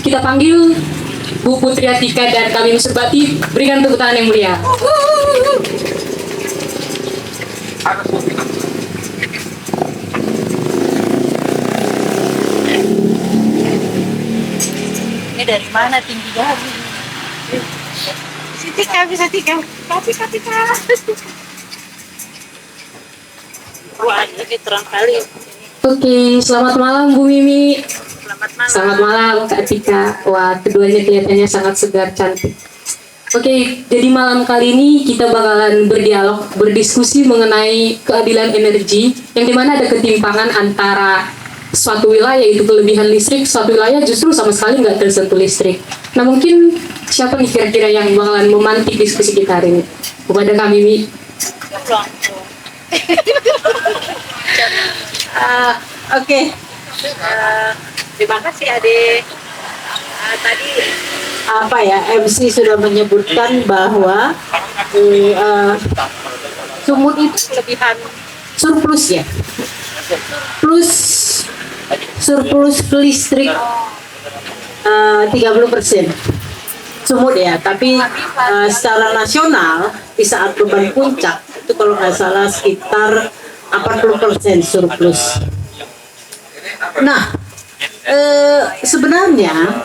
kita panggil Bu Putri Atika dan kami Surbati, berikan tepuk tangan yang mulia. Ini dari mana tingginya? Tika bisa Tika. Tika. Wah, ini terang kali. Oke, selamat malam Bu Mimi. Selamat malam. Selamat malam Kak Tika. Wah, keduanya kelihatannya sangat segar, cantik. Oke, jadi malam kali ini kita bakalan berdialog, berdiskusi mengenai keadilan energi, yang dimana ada ketimpangan antara suatu wilayah yaitu kelebihan listrik, suatu wilayah justru sama sekali nggak tersentuh listrik. Nah, mungkin siapa nih kira-kira yang bakalan memantik diskusi kita hari ini? Kepada kami, Mi. Oke. Terima kasih Ade. Tadi apa ya, MC sudah menyebutkan bahwa sumut itu kelebihan surplus ya, surplus listrik 30% sumut ya, tapi secara nasional di saat beban puncak itu kalau nggak salah sekitar 80% surplus. Nah, sebenarnya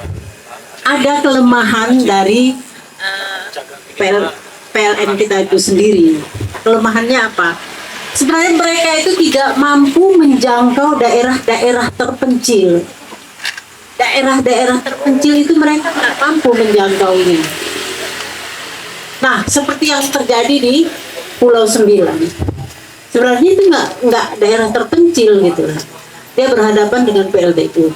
ada kelemahan dari PLN kita itu sendiri. Kelemahannya apa? Sebenarnya mereka itu tidak mampu menjangkau daerah-daerah terpencil. Daerah-daerah terpencil itu mereka tidak mampu menjangkaunya. Nah, seperti yang terjadi di Pulau Sembilan. Sebenarnya itu nggak daerah terpencil gitu lah. Dia berhadapan dengan PLTU.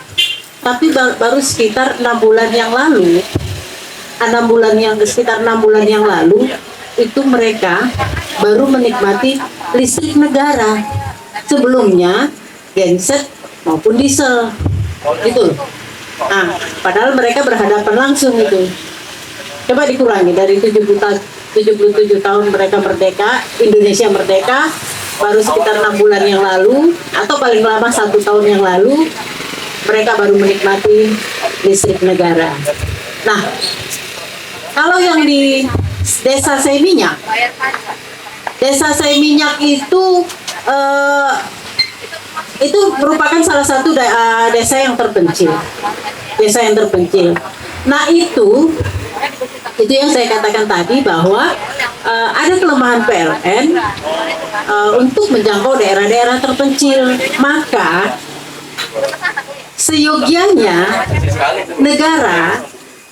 Tapi baru sekitar 6 bulan yang lalu, sekitar 6 bulan yang lalu, itu mereka baru menikmati listrik negara. Sebelumnya genset maupun diesel, gitu. Nah, padahal mereka berhadapan langsung itu. Coba dikurangi dari 77 tahun mereka merdeka, Indonesia merdeka, baru sekitar 6 bulan yang lalu, atau paling lama 1 tahun yang lalu, mereka baru menikmati listrik negara. Nah, kalau yang di Desa Seminyak itu merupakan salah satu desa yang terpencil. Nah, itu yang saya katakan tadi bahwa ada kelemahan PLN untuk menjangkau daerah-daerah terpencil. Maka seyogianya negara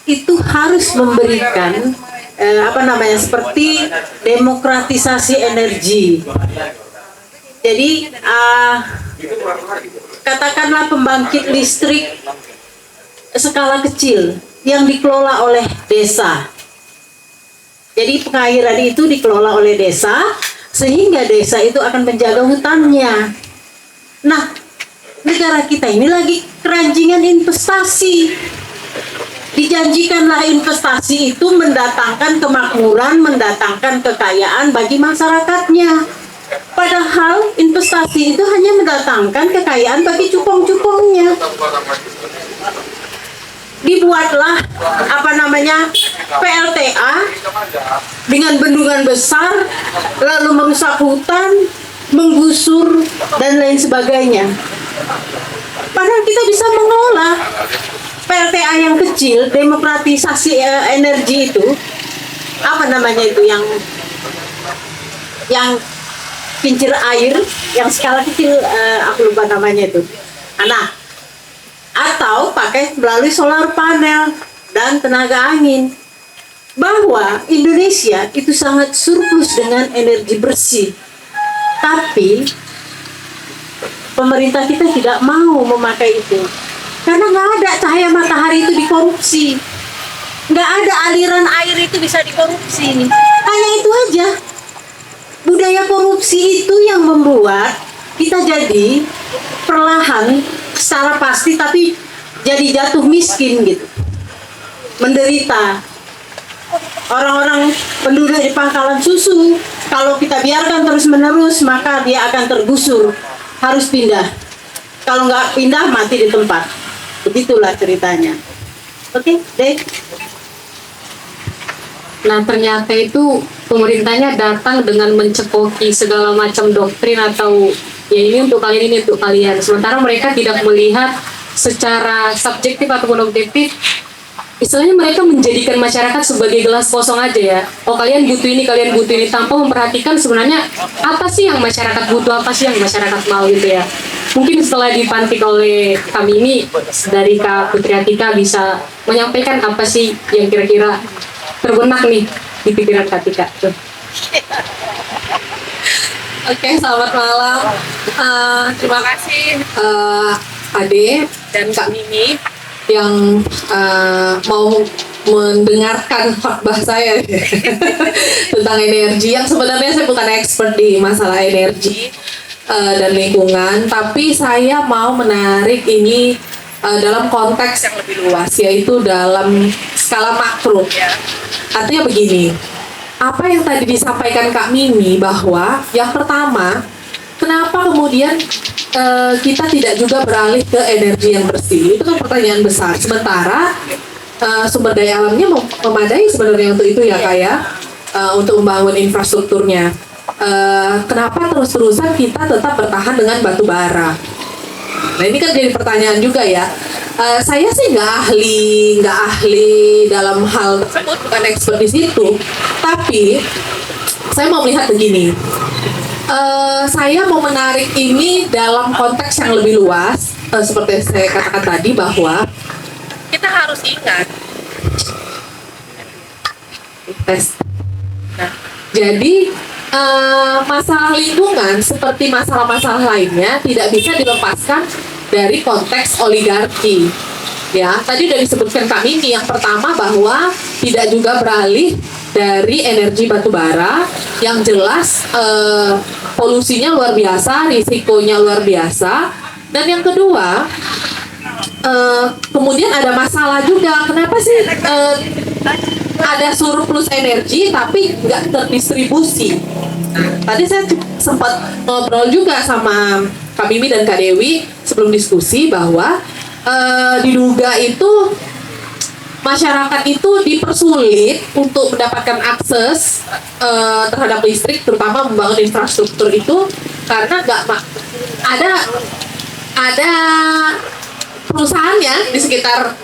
itu harus memberikan seperti demokratisasi energi. Jadi katakanlah pembangkit listrik skala kecil yang dikelola oleh desa. Jadi pengairan itu dikelola oleh desa, sehingga desa itu akan menjaga hutannya. Nah, negara kita ini lagi keranjingan investasi. Dijanjikanlah investasi itu mendatangkan kemakmuran, mendatangkan kekayaan bagi masyarakatnya. Padahal investasi itu hanya mendatangkan kekayaan bagi cupong-cupongnya. Dibuatlah PLTA dengan bendungan besar, lalu merusak hutan, menggusur dan lain sebagainya. Padahal kita bisa mengolah PLTA yang kecil, demokratisasi energi itu yang kincir air yang skala kecil, aku lupa namanya itu. Nah, atau pakai melalui solar panel dan tenaga angin. Bahwa Indonesia itu sangat surplus dengan energi bersih. Tapi pemerintah kita tidak mau memakai itu. Karena nggak ada cahaya matahari itu dikorupsi. Nggak ada aliran air itu bisa dikorupsi. Hanya itu aja. Budaya korupsi itu yang membuat kita jadi perlahan secara pasti tapi jadi jatuh miskin gitu, menderita. Orang-orang penduduk di pangkalan susu, kalau kita biarkan terus-menerus maka dia akan tergusur, harus pindah. Kalau nggak pindah mati di tempat. Begitulah ceritanya. Oke, deh. Nah ternyata itu pemerintahnya datang dengan mencekoki segala macam doktrin atau ya ini untuk kalian, ini untuk kalian. Sementara mereka tidak melihat secara subjektif ataupun objektif. Istilahnya mereka menjadikan masyarakat sebagai gelas kosong aja ya. Oh kalian butuh ini, kalian butuh ini, tanpa memperhatikan sebenarnya apa sih yang masyarakat butuh, apa sih yang masyarakat mau gitu ya. Mungkin setelah dipantik oleh kami ini dari Kak Putri Atika bisa menyampaikan apa sih yang kira-kira terbenak nih di pikiran Kak Tika. Tuh. Oke, selamat malam. Terima kasih Ade dan Kak Mimi yang mau mendengarkan khotbah saya tentang energi. Yang sebenarnya saya bukan expert di masalah energi dan lingkungan, tapi saya mau menarik ini dalam konteks yang lebih luas, yaitu dalam skala makro. Artinya begini, apa yang tadi disampaikan Kak Mimi bahwa yang pertama, kenapa kemudian kita tidak juga beralih ke energi yang bersih? Itu kan pertanyaan besar. Sementara sumber daya alamnya memadai sebenarnya untuk itu ya Kak ya, untuk membangun infrastrukturnya. Kenapa terus-terusan kita tetap bertahan dengan batu bara? Nah ini kan jadi pertanyaan juga ya. Saya sih nggak ahli dalam hal tersebut, bukan expert di situ. Tapi saya mau melihat begini. Saya mau menarik ini dalam konteks yang lebih luas, seperti saya katakan tadi bahwa kita harus ingat tes. Nah, jadi masalah lingkungan seperti masalah-masalah lainnya tidak bisa dilepaskan dari konteks oligarki. Ya, tadi sudah disebutkan Kak Mimi yang pertama bahwa tidak juga beralih dari energi batu bara yang jelas polusinya luar biasa, risikonya luar biasa. Dan yang kedua, kemudian ada masalah juga. Kenapa sih ada surplus energi tapi nggak terdistribusi? Tadi saya sempat ngobrol juga sama Kak Mimi dan Kak Dewi sebelum diskusi bahwa diduga itu masyarakat itu dipersulit untuk mendapatkan akses terhadap listrik, terutama membangun infrastruktur itu karena nggak ada perusahaannya di sekitar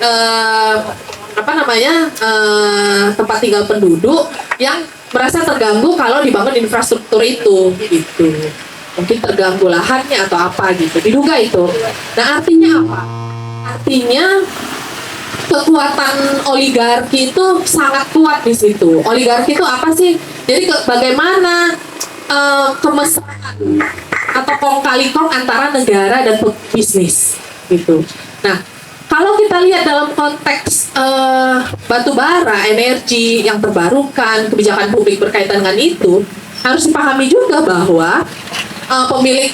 tempat tinggal penduduk yang merasa terganggu kalau dibangun infrastruktur itu gitu. Mungkin terganggu lahannya atau apa gitu, diduga itu. Nah artinya apa? Artinya kekuatan oligarki itu sangat kuat di situ. Oligarki itu apa sih? Jadi bagaimana kemesraan atau kong kali kong antara negara dan bisnis gitu. Nah, kalau kita lihat dalam konteks batu bara, energi yang terbarukan, kebijakan publik berkaitan dengan itu, harus dipahami juga bahwa pemilik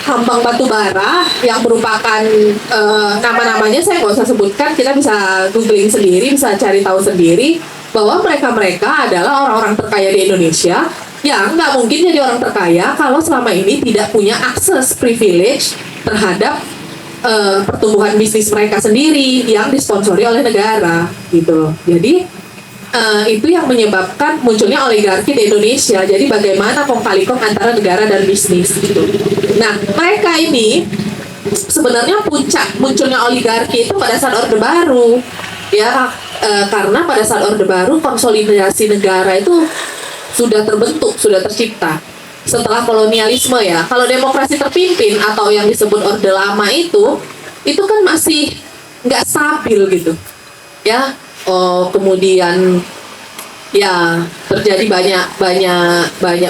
tambang batu bara yang merupakan nama-namanya saya nggak usah sebutkan, kita bisa googling sendiri, bisa cari tahu sendiri bahwa mereka adalah orang-orang terkaya di Indonesia yang nggak mungkin jadi orang terkaya kalau selama ini tidak punya akses privilege terhadap pertumbuhan bisnis mereka sendiri yang disponsori oleh negara gitu. Jadi itu yang menyebabkan munculnya oligarki di Indonesia. Jadi bagaimana kong kali kong antara negara dan bisnis gitu. Nah mereka ini sebenarnya puncak munculnya oligarki itu pada saat Orde Baru ya, karena pada saat Orde Baru konsolidasi negara itu sudah terbentuk, sudah tercipta setelah kolonialisme ya. Kalau demokrasi terpimpin atau yang disebut Orde Lama itu kan masih nggak stabil gitu ya. Kemudian ya terjadi banyak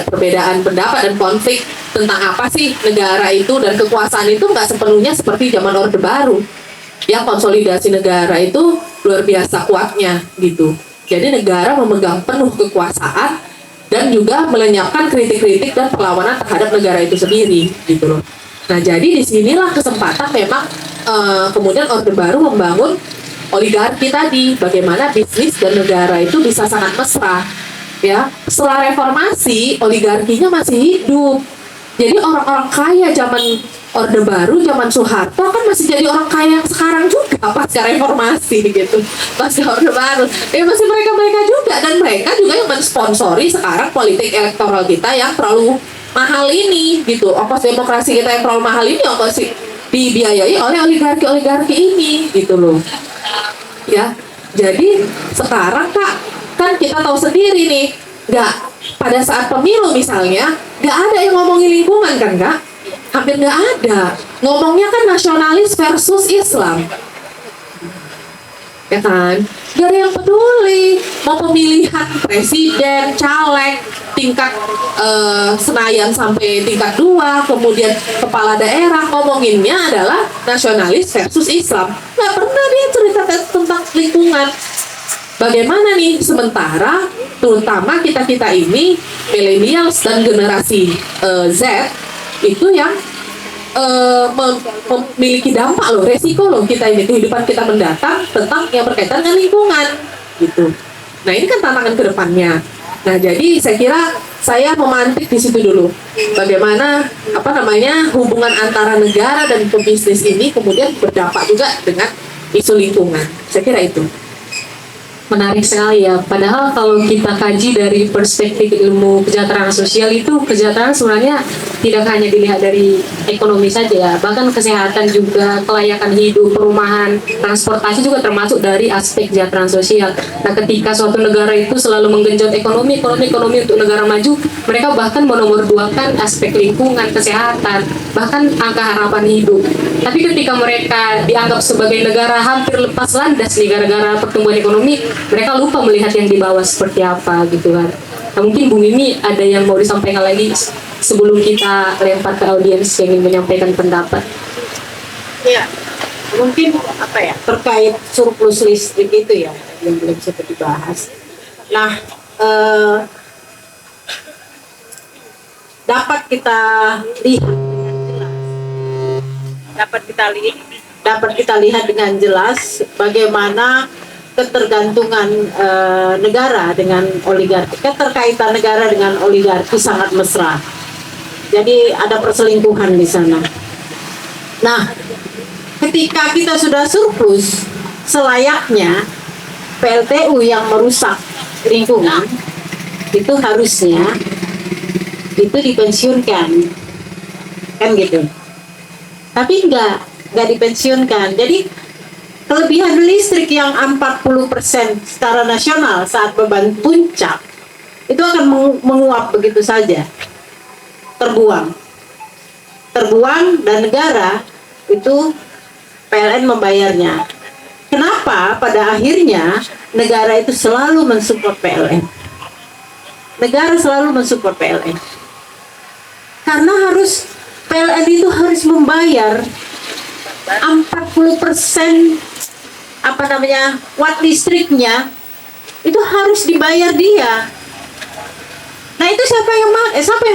perbedaan pendapat dan konflik tentang apa sih negara itu, dan kekuasaan itu nggak sepenuhnya seperti zaman Orde Baru yang konsolidasi negara itu luar biasa kuatnya gitu. Jadi negara memegang penuh kekuasaan dan juga melenyapkan kritik-kritik dan perlawanan terhadap negara itu sendiri gitu loh. Nah jadi disinilah kesempatan memang kemudian Orde Baru membangun oligarki tadi, bagaimana bisnis dan negara itu bisa sangat mesra ya. Setelah reformasi oligarkinya masih hidup, jadi orang-orang kaya zaman Orde Baru zaman Soeharto kan masih jadi orang kaya yang sekarang juga pasca reformasi gitu, pasca Orde Baru masih mereka juga, dan mereka juga yang mensponsori sekarang politik elektoral kita yang terlalu mahal ini gitu. Ongkos demokrasi kita yang terlalu mahal ini ongkos dibiayai oleh oligarki ini gitu loh ya. Jadi sekarang Kak, kan kita tahu sendiri nih, nggak pada saat pemilu misalnya nggak ada yang ngomongin lingkungan kan Kak, hampir nggak ada. Ngomongnya kan nasionalis versus Islam, ya kan? Gak ada yang peduli mau pemilihan presiden, caleg, tingkat Senayan sampai tingkat 2, kemudian kepala daerah, ngomonginnya adalah nasionalis versus Islam. Nggak pernah dia cerita tentang lingkungan. Bagaimana nih, sementara terutama kita ini millennials dan generasi Z itu yang memiliki dampak loh, resiko loh kita ini, kehidupan kita mendatang tentang yang berkaitan dengan lingkungan gitu. Nah ini kan tantangan ke depannya. Nah jadi saya kira saya memantik di situ dulu, bagaimana hubungan antara negara dan pebisnis ini kemudian berdampak juga dengan isu lingkungan. Saya kira itu. Menarik sekali ya. Padahal kalau kita kaji dari perspektif ilmu kesejahteraan sosial, itu kesejahteraan sebenarnya tidak hanya dilihat dari ekonomi saja ya. Bahkan kesehatan juga, kelayakan hidup, perumahan, transportasi juga termasuk dari aspek kesejahteraan sosial. Nah ketika suatu negara itu selalu menggenjot ekonomi untuk negara maju, mereka bahkan menomorduakan aspek lingkungan, kesehatan, bahkan angka harapan hidup. Tapi ketika mereka dianggap sebagai negara hampir lepas landas nih gara-gara pertumbuhan ekonomi, mereka lupa melihat yang di bawah seperti apa gitu kan. Nah, mungkin Bu Mimi ada yang mau disampaikan lagi sebelum kita lempar ke audiens yang ingin menyampaikan pendapat. Ya, mungkin terkait surplus listrik itu ya yang belum sempat dibahas. Nah, dapat kita lihat dengan jelas bagaimana ketergantungan negara dengan oligarki, keterkaitan negara dengan oligarki sangat mesra. Jadi ada perselingkuhan di sana. Nah, ketika kita sudah surplus, selayaknya PLTU yang merusak lingkungan itu harusnya itu dipensiunkan, kan gitu. Tapi enggak dipensiunkan. Jadi kelebihan listrik yang 40% secara nasional saat beban puncak itu akan menguap begitu saja, terbuang dan negara itu PLN membayarnya. Kenapa pada akhirnya negara itu selalu mensupport PLN? Negara selalu mensupport PLN karena PLN itu harus membayar 40% watt listriknya itu harus dibayar dia. Nah itu siapa yang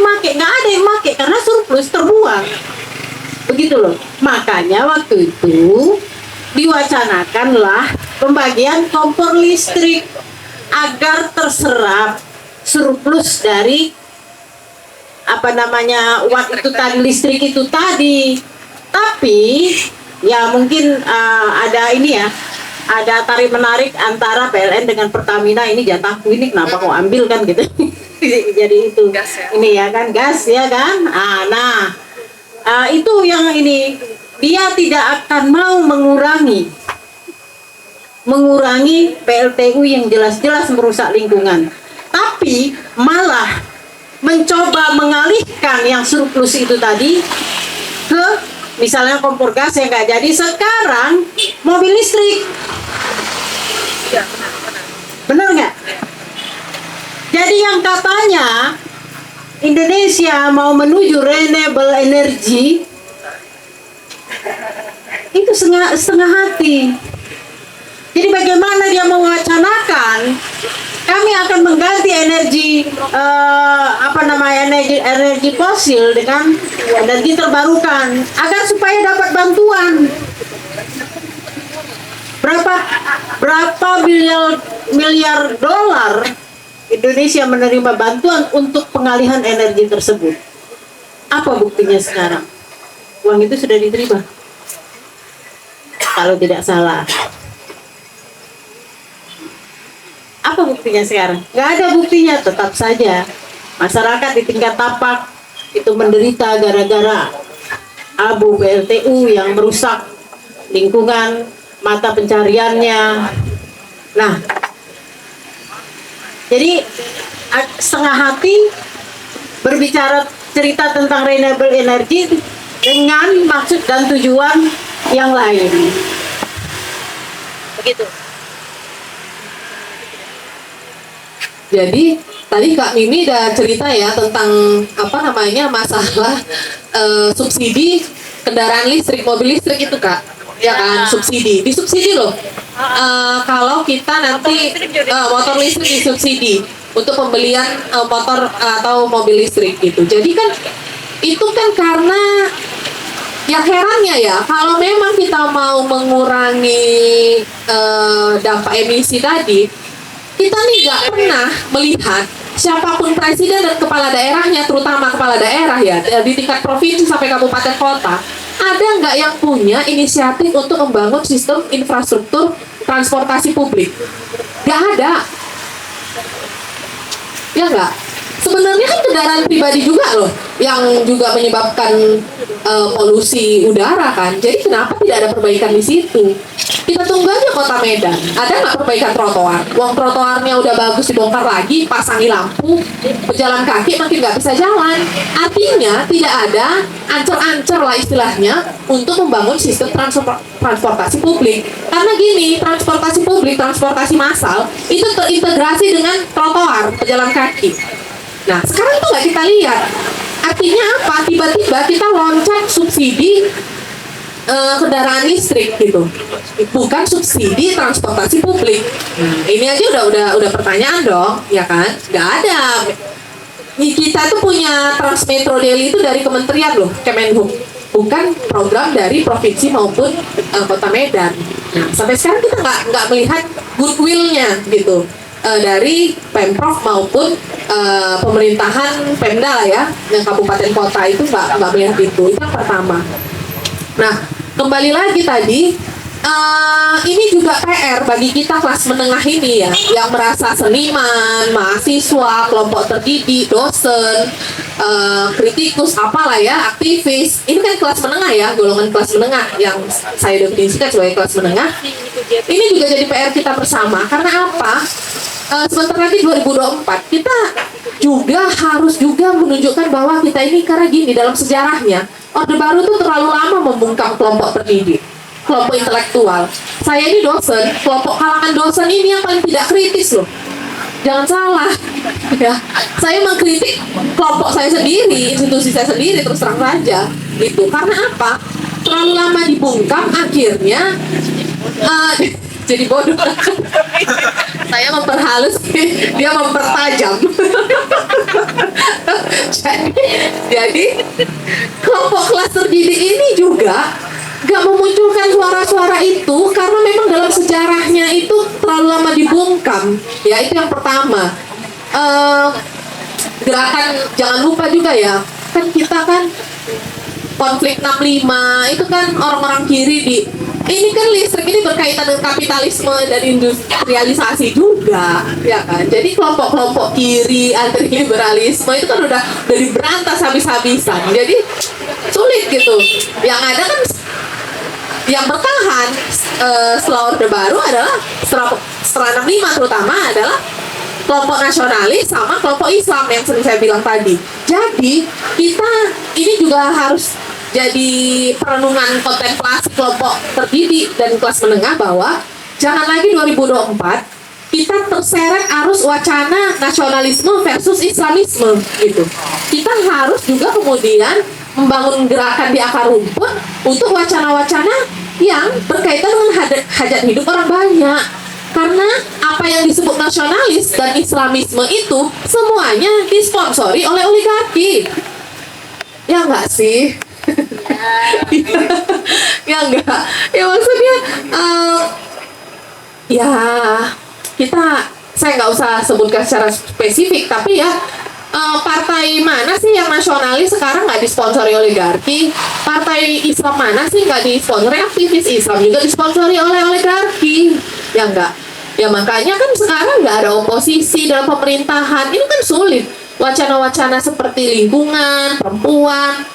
make? Nggak ada yang make karena surplus terbuang. Begitu loh. Makanya waktu itu diwacanakanlah pembagian kompor listrik agar terserap surplus dari watt itu tadi, listrik itu tadi. Tapi ya mungkin ada tarik menarik antara PLN dengan Pertamina, ini jatahku, ini kenapa kau ambil kan gitu. Jadi itu gas ya. Ini ya kan gas ya kan. Itu yang ini dia tidak akan mau mengurangi PLTU yang jelas-jelas merusak lingkungan, tapi malah mencoba mengalihkan yang surplus itu tadi ke misalnya kompor gas yang nggak jadi, sekarang mobil listrik. Ya, benar nggak? Jadi yang katanya Indonesia mau menuju renewable energy itu setengah hati. Jadi bagaimana dia mewacanakan kami akan mengganti energi energi fosil dengan energi terbarukan agar supaya dapat bantuan. Berapa miliar dolar Indonesia menerima bantuan untuk pengalihan energi tersebut. Apa buktinya sekarang? uang itu sudah diterima. Kalau tidak salah. Apa buktinya sekarang? Nggak ada buktinya, tetap saja masyarakat di tingkat tapak itu menderita gara-gara abu PLTU yang merusak lingkungan mata pencariannya. Nah, jadi setengah hati berbicara cerita tentang renewable energy dengan maksud dan tujuan yang lain. Begitu. Jadi tadi Kak Mimi udah cerita ya tentang masalah subsidi kendaraan listrik, mobil listrik itu Kak, ya kan, subsidi, disubsidi loh. Kalau kita nanti motor listrik disubsidi untuk pembelian motor atau mobil listrik gitu. Jadi kan itu kan karena yang herannya ya, kalau memang kita mau mengurangi dampak emisi tadi, kita nih nggak pernah melihat siapapun presiden dan kepala daerahnya, terutama kepala daerah ya, di tingkat provinsi sampai kabupaten kota, ada nggak yang punya inisiatif untuk membangun sistem infrastruktur transportasi publik? Nggak ada. Ya nggak? Sebenarnya kan kendaraan pribadi juga loh yang juga menyebabkan polusi udara kan. Jadi kenapa tidak ada perbaikan di situ? Kita tunggu aja Kota Medan. Ada nggak perbaikan trotoar? Uang trotoarnya udah bagus dibongkar lagi, pasangi lampu, pejalan kaki makin nggak bisa jalan. Artinya tidak ada ancer-ancer lah istilahnya untuk membangun sistem transportasi publik. Karena gini, transportasi publik, transportasi massal itu terintegrasi dengan trotoar, pejalan kaki. Nah, sekarang itu nggak kita lihat. Artinya apa? Tiba-tiba kita loncat subsidi kendaraan listrik gitu, bukan subsidi transportasi publik. Ini aja udah pertanyaan dong, ya kan? Nggak ada. Kita tuh punya Transmetro Daily itu dari kementerian loh, Kemenhub, bukan program dari provinsi maupun Kota Medan. Nah, sampai sekarang kita nggak melihat goodwill-nya gitu. Dari Pemprov maupun pemerintahan Pemda lah ya, yang kabupaten kota itu nggak melihat itu yang pertama. Nah, kembali lagi tadi, ini juga PR bagi kita kelas menengah ini ya, yang merasa seniman, mahasiswa, kelompok terdidik, dosen, kritikus, apalah ya, aktivis. Ini kan kelas menengah ya, golongan kelas menengah yang saya definisikan sebagai kelas menengah. Ini juga jadi PR kita bersama. Karena apa? Sebentar lagi 2024 kita juga harus menunjukkan bahwa kita ini, karena gini, dalam sejarahnya Orde Baru tuh terlalu lama membungkam kelompok terdidik, kelompok intelektual. Saya ini dosen, kelompok kalangan dosen ini yang paling tidak kritis loh. Jangan salah ya, saya mengkritik kelompok saya sendiri, institusi saya sendiri, terus terang saja gitu. Karena apa? Terlalu lama dibungkam, akhirnya jadi bodoh. Saya memperhalus, dia mempertajam. jadi kelompok kelas terdidik ini juga gak memunculkan suara-suara itu karena memang dalam sejarahnya itu terlalu lama dibungkam. Ya, itu yang pertama. Gerakan, jangan lupa juga ya, kan kita kan konflik 65 itu kan orang-orang kiri ini kan listrik ini berkaitan dengan kapitalisme dan industrialisasi juga, ya kan? Jadi kelompok-kelompok kiri, anti liberalisme itu kan udah diberantas habis-habisan. Jadi sulit gitu. Yang ada kan yang bertahan setelah Orde Baru adalah setelah 65 terutama adalah kelompok nasionalis sama kelompok Islam yang sering saya bilang tadi. Jadi kita ini juga harus jadi perenungan kontemplasi kelompok terdidik dan kelas menengah bahwa jangan lagi 2024 kita terseret arus wacana nasionalisme versus Islamisme gitu. Kita harus juga kemudian membangun gerakan di akar rumput untuk wacana-wacana yang berkaitan dengan hajat hidup orang banyak. Karena apa yang disebut nasionalis dan Islamisme itu semuanya disponsori oleh oligarki. Ya enggak sih? Ya enggak. Ya maksudnya ya saya nggak usah sebutkan secara spesifik, tapi ya partai mana sih yang nasionalis sekarang nggak disponsori oligarki? Partai Islam mana sih nggak disponsori? Aktivis Islam juga disponsori oleh oligarki, ya enggak? Ya makanya kan sekarang nggak ada oposisi dalam pemerintahan. Ini kan sulit. Wacana-wacana seperti lingkungan, perempuan,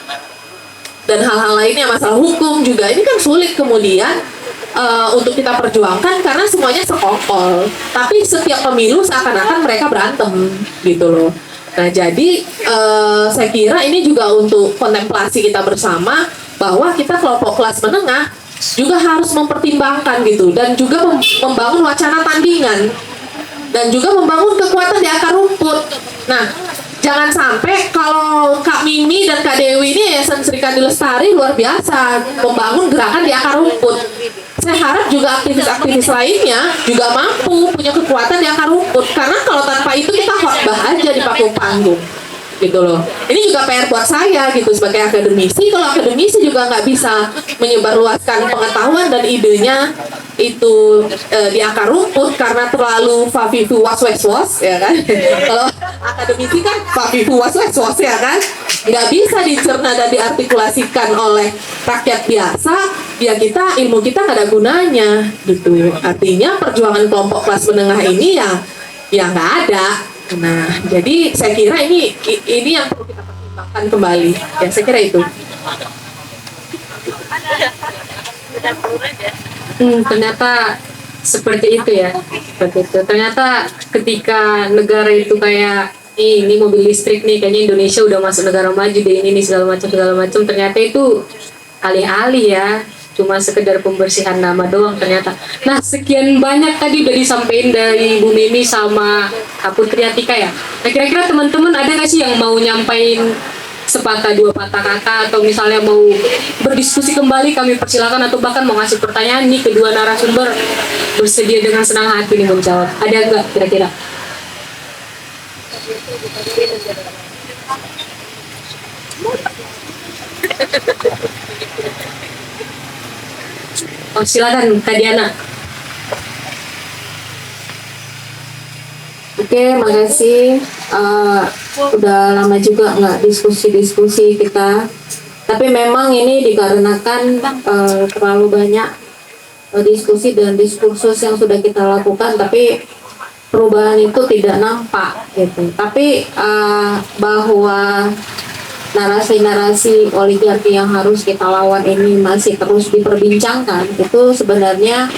dan hal-hal lainnya, masalah hukum juga, ini kan sulit kemudian untuk kita perjuangkan karena semuanya sekongkol. Tapi setiap pemilu seakan-akan mereka berantem gitu loh. Nah jadi saya kira ini juga untuk kontemplasi kita bersama bahwa kita kelompok kelas menengah juga harus mempertimbangkan gitu, dan juga membangun wacana tandingan, dan juga membangun kekuatan di akar rumput. Nah jangan sampai kalau Kak Mimi dan Kak Dewi ini Yayasan Sri Kandi Lestari luar biasa membangun gerakan di akar rumput. Saya harap juga aktivis-aktivis lainnya juga mampu punya kekuatan di akar rumput, karena kalau tanpa itu kita khotbah aja di panggung-panggung gitu loh. Ini juga PR buat saya gitu sebagai akademisi. Kalau akademisi juga nggak bisa menyebarluaskan pengetahuan dan idenya itu di akar rumput karena terlalu fafifu was-was ya kan. Kalau akademisi kan fafifu was-was ya kan, nggak bisa dicerna dan diartikulasikan oleh rakyat biasa, ya kita ilmu kita nggak ada gunanya gitu. Artinya perjuangan kelompok kelas menengah ini ya nggak ada. Nah jadi saya kira ini yang perlu kita pertimbangkan kembali ya, saya kira itu. Ternyata seperti itu ya, seperti itu. Ternyata ketika negara itu kayak ini mobil listrik nih, kayaknya Indonesia udah masuk negara maju deh, ini segala macam. Ternyata itu alih-alih ya, cuma sekedar pembersihan nama doang ternyata. Nah sekian banyak tadi udah disampaikan dari Bu Mimi sama Kak Putri Atika ya. Nah kira-kira teman-teman ada nggak sih yang mau nyampain sepatah dua patah kata, atau misalnya mau berdiskusi kembali, kami persilakan, atau bahkan mau ngasih pertanyaan nih, kedua narasumber bersedia dengan senang hati nih menjawab. Ada nggak kira-kira? Oh silakan Kak Diana. Oke, makasih. Udah lama juga nggak diskusi kita. Tapi memang ini dikarenakan terlalu banyak diskusi dan diskursus yang sudah kita lakukan, tapi perubahan itu tidak nampak gitu. Tapi bahwa narasi-narasi oligarki yang harus kita lawan ini masih terus diperbincangkan, itu sebenarnya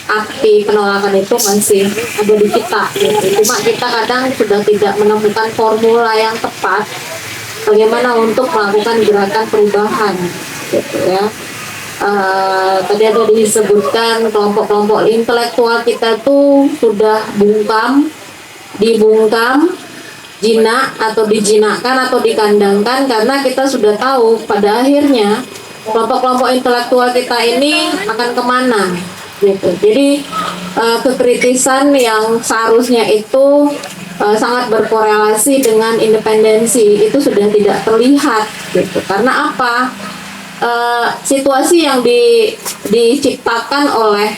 aksi penolakan itu masih ada di kita gitu. Cuma kita kadang sudah tidak menemukan formula yang tepat bagaimana untuk melakukan gerakan perubahan gitu ya. Tadi ada disebutkan kelompok-kelompok intelektual kita tuh sudah dibungkam, jinak atau dijinakkan atau dikandangkan, karena kita sudah tahu pada akhirnya kelompok-kelompok intelektual kita ini akan kemana gitu. Jadi kekritisan yang seharusnya itu sangat berkorelasi dengan independensi itu sudah tidak terlihat gitu. Karena apa? Situasi yang diciptakan oleh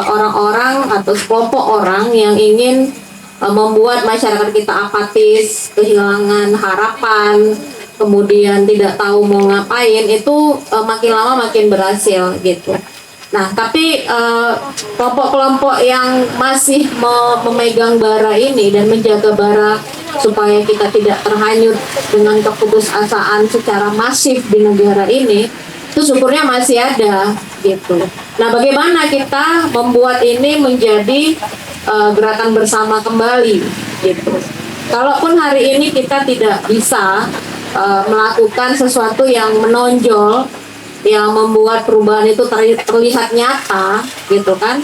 orang-orang atau sekelompok orang yang ingin membuat masyarakat kita apatis, kehilangan harapan, kemudian tidak tahu mau ngapain, itu makin lama makin berhasil gitu. Nah, tapi kelompok-kelompok yang masih memegang bara ini dan menjaga bara supaya kita tidak terhanyut dengan keputusasaan secara masif di negara ini, itu syukurnya masih ada gitu. Nah, bagaimana kita membuat ini menjadi gerakan bersama kembali gitu. Kalaupun hari ini kita tidak bisa melakukan sesuatu yang menonjol, yang membuat perubahan itu terlihat nyata gitu kan,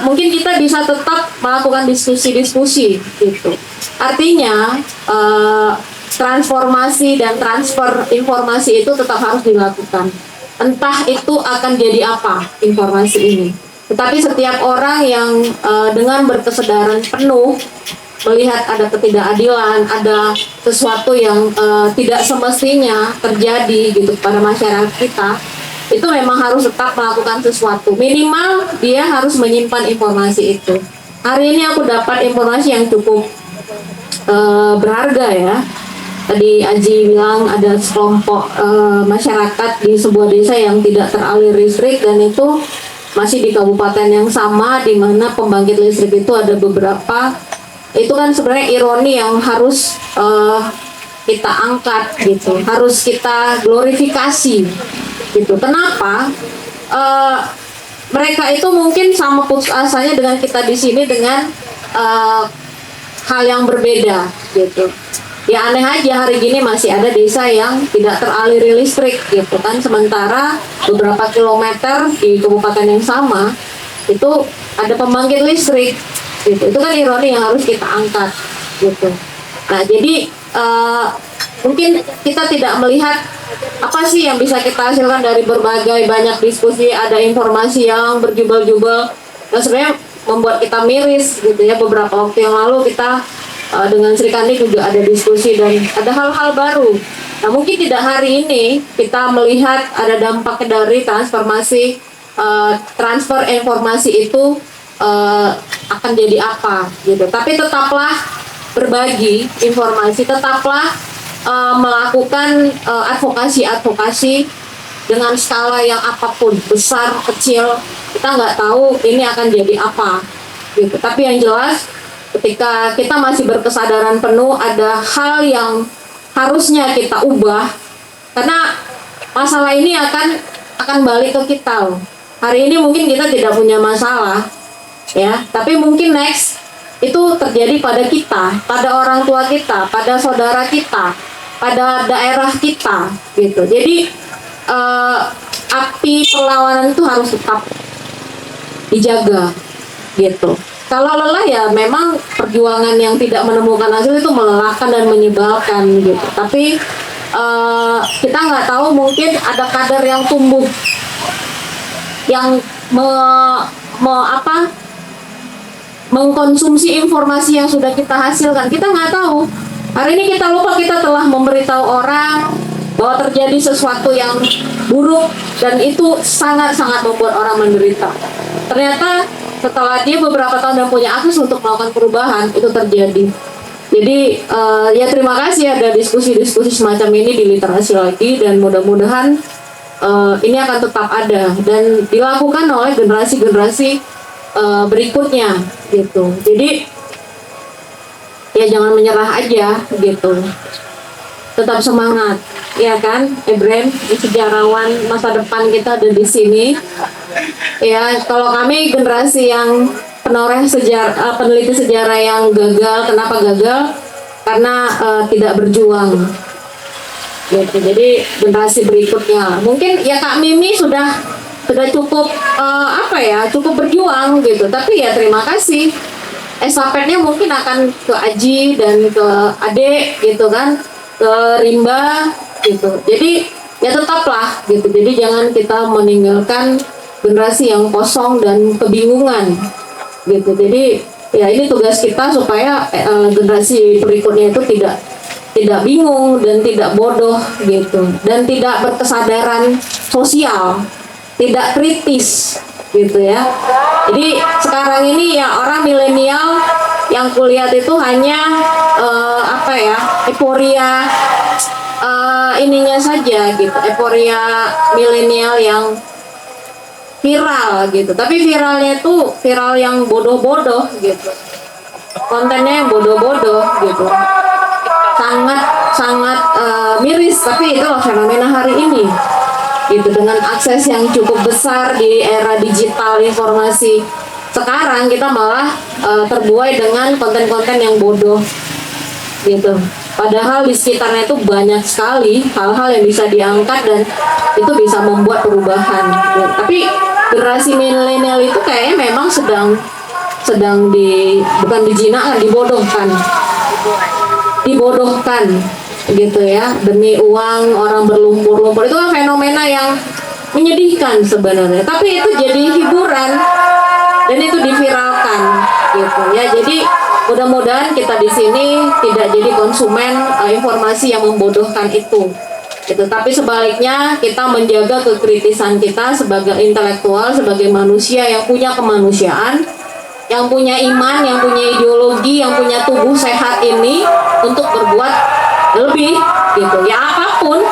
mungkin kita bisa tetap melakukan diskusi-diskusi gitu. Artinya transformasi dan transfer informasi itu tetap harus dilakukan, entah itu akan jadi apa informasi ini. Tetapi setiap orang yang dengan berkesadaran penuh melihat ada ketidakadilan, ada sesuatu yang tidak semestinya terjadi gitu pada masyarakat kita, itu memang harus tetap melakukan sesuatu. Minimal dia harus menyimpan informasi itu. Hari ini aku dapat informasi yang cukup berharga ya. Tadi Aji bilang ada sekelompok masyarakat di sebuah desa yang tidak teralir listrik, dan itu masih di kabupaten yang sama di mana pembangkit listrik itu ada beberapa. Itu kan sebenarnya ironi yang harus kita angkat gitu, harus kita glorifikasi gitu. Kenapa? Mereka itu mungkin sama putus asanya dengan kita di sini dengan hal yang berbeda gitu. Ya aneh aja hari gini masih ada desa yang tidak teraliri listrik gitu kan, sementara beberapa kilometer di kabupaten yang sama itu ada pembangkit listrik gitu. Itu kan ironi yang harus kita angkat gitu. Nah jadi mungkin kita tidak melihat apa sih yang bisa kita hasilkan dari berbagai banyak diskusi, ada informasi yang berjubel-jubel yang sebenarnya membuat kita miris gitu ya. Beberapa waktu yang lalu kita dengan Sri Kandi juga ada diskusi dan ada hal-hal baru. Nah mungkin tidak hari ini kita melihat ada dampak dari transformasi transfer informasi itu akan jadi apa gitu. Tapi tetaplah berbagi informasi, tetaplah melakukan advokasi dengan skala yang apapun, besar, kecil, kita nggak tahu ini akan jadi apa gitu. Tapi yang jelas ketika kita masih berkesadaran penuh ada hal yang harusnya kita ubah, karena masalah ini akan balik ke kita loh. Hari ini mungkin kita tidak punya masalah ya, tapi mungkin next itu terjadi pada kita, pada orang tua kita, pada saudara kita, pada daerah kita gitu. Jadi api perlawanan itu harus tetap dijaga gitu. Kalau lelah ya memang perjuangan yang tidak menemukan hasil itu melelahkan dan menyebalkan gitu. Tapi kita nggak tahu, mungkin ada kader yang tumbuh yang mengkonsumsi informasi yang sudah kita hasilkan. Kita nggak tahu. Hari ini kita lupa kita telah memberitahu orang bahwa terjadi sesuatu yang buruk dan itu sangat-sangat membuat orang menderita. Ternyata setelah dia beberapa tahun dan punya akses untuk melakukan perubahan, itu terjadi. Jadi ya terima kasih ada diskusi-diskusi semacam ini di literasi lagi, dan mudah-mudahan ini akan tetap ada dan dilakukan oleh generasi-generasi berikutnya gitu. Jadi ya jangan menyerah aja gitu. Tetap semangat, ya kan, Ebren, sejarawan masa depan kita ada di sini. Ya, kalau kami generasi yang penoreh sejarah, peneliti sejarah yang gagal, kenapa gagal? Karena tidak berjuang. Gitu. Jadi generasi berikutnya, mungkin ya Kak Mimi sudah cukup cukup berjuang gitu. Tapi ya terima kasih. Estafetnya mungkin akan ke Aji dan ke Ade gitu kan, ke Rimba gitu. Jadi ya tetaplah gitu. Jadi jangan kita meninggalkan generasi yang kosong dan kebingungan gitu. Jadi ya ini tugas kita supaya generasi berikutnya itu tidak bingung dan tidak bodoh gitu, dan tidak berkesadaran sosial, tidak kritis gitu ya. Jadi sekarang ini ya orang milenial yang kulihat itu hanya euforia ininya saja gitu, euforia milenial yang viral gitu. Tapi viralnya itu viral yang bodoh-bodoh gitu, kontennya yang bodoh-bodoh gitu, sangat miris. Tapi itu loh fenomena hari ini gitu, dengan akses yang cukup besar di era digital informasi sekarang, kita malah terbuai dengan konten-konten yang bodoh gitu. Padahal di sekitarnya itu banyak sekali hal-hal yang bisa diangkat dan itu bisa membuat perubahan gitu. Tapi generasi milenial itu kayaknya memang sedang bukan dijinakkan, dibodohkan gitu ya, demi uang orang berlumpur-lumpur. Itu kan fenomena yang menyedihkan sebenarnya, tapi itu jadi hiburan dan itu diviralkan gitu ya. Jadi mudah-mudahan kita di sini tidak jadi konsumen informasi yang membodohkan itu gitu. Tapi sebaliknya kita menjaga kekritisan kita sebagai intelektual, sebagai manusia yang punya kemanusiaan yang punya iman, yang punya ideologi, yang punya tubuh sehat ini untuk berbuat lebih gitu. Ya apapun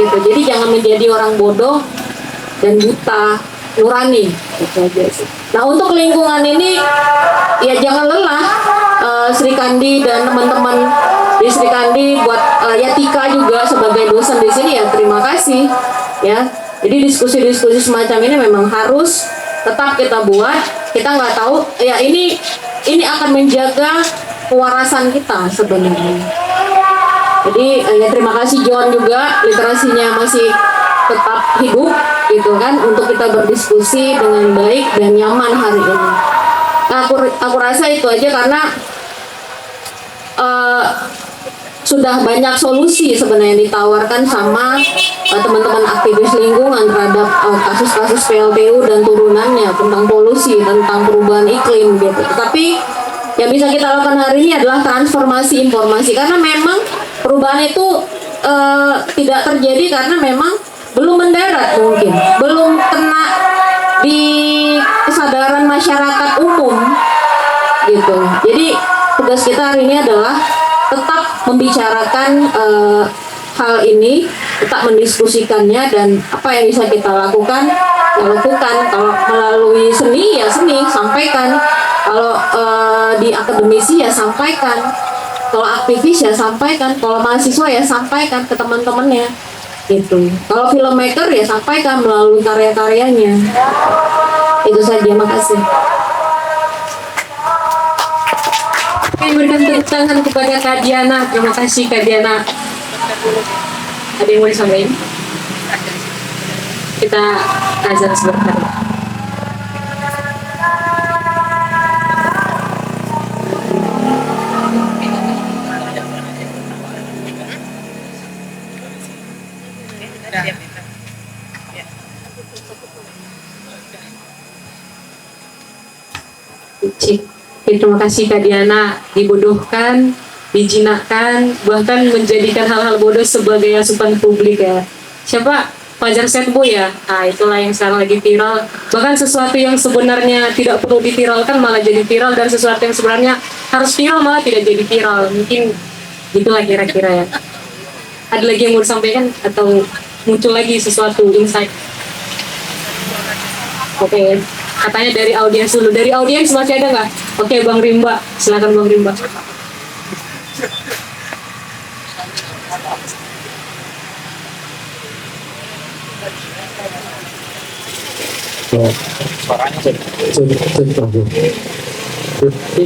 gitu. Jadi jangan menjadi orang bodoh dan buta nurani gitu aja sih. Nah untuk lingkungan ini ya jangan lelah, Sri Kandi dan teman-teman di Sri Kandi buat ya Tika juga sebagai dosen di sini ya terima kasih ya. Jadi diskusi-diskusi semacam ini memang harus tetap kita buat. Kita nggak tahu ya ini akan menjaga kewarasan kita sebenarnya. Jadi ya terima kasih John juga, literasinya masih tetap hidup gitu kan untuk kita berdiskusi dengan baik dan nyaman hari ini. Nah, aku rasa itu aja karena sudah banyak solusi sebenarnya ditawarkan sama teman-teman aktivis lingkungan terhadap kasus-kasus PLTU dan turunannya tentang polusi, tentang perubahan iklim gitu. Tapi yang bisa kita lakukan hari ini adalah transformasi informasi karena memang perubahan itu tidak terjadi karena memang belum mendarat mungkin, belum kena di kesadaran masyarakat umum gitu. Jadi tugas kita hari ini adalah tetap membicarakan hal ini, tetap mendiskusikannya dan apa yang bisa kita lakukan, ya lakukan. Kalau melalui seni ya seni, sampaikan. Kalau di akademisi ya sampaikan. Kalau aktivis ya sampaikan. Kalau mahasiswa ya sampaikan ke teman-temannya. Gitu. Kalau filmmaker ya sampaikan melalui karya-karyanya. Itu saja, makasih. Oke, berikan tepuk tangan kepada Kak Diana. Terima kasih Kak Diana. Ada yang mau disampaikan? Kita azan sebentar. Cik. Terima kasih Kak Diana, dibodohkan, dijinakkan, bahkan menjadikan hal-hal bodoh sebagai asupan publik ya. Siapa? Fajar Setbo ya? Nah itulah yang sekarang lagi viral. Bahkan sesuatu yang sebenarnya tidak perlu diviralkan malah jadi viral, dan sesuatu yang sebenarnya harus viral malah tidak jadi viral. Mungkin itulah kira-kira ya. Ada lagi yang mau disampaikan atau muncul lagi sesuatu insight? Oke. Katanya dari audiens dulu. Dari audiens masih ada nggak? Oke, Bang Rimba. Silakan Bang Rimba.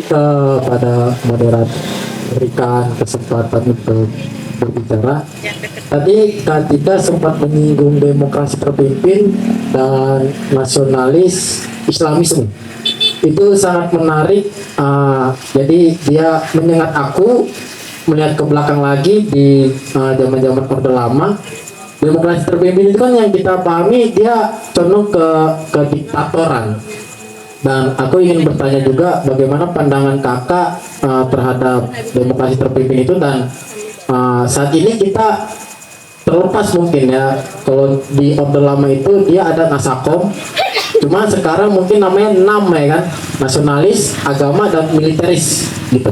Kepada moderator berikan kesempatan untuk berbicara. Tadi Katika sempat menyinggung demokrasi terpimpin dan nasionalis Islamisme. Itu sangat menarik. Jadi dia menyengat aku melihat ke belakang lagi di zaman-zaman Orde Lama. Demokrasi terpimpin itu kan yang kita pahami dia condong ke diktatoran. Dan aku ingin bertanya juga bagaimana pandangan kakak terhadap demokrasi terpimpin itu, dan saat ini kita terlepas mungkin ya, kalau di Orde Lama itu dia ada Nasakom, cuma sekarang mungkin namanya NAM ya kan, nasionalis, agama, dan militeris gitu.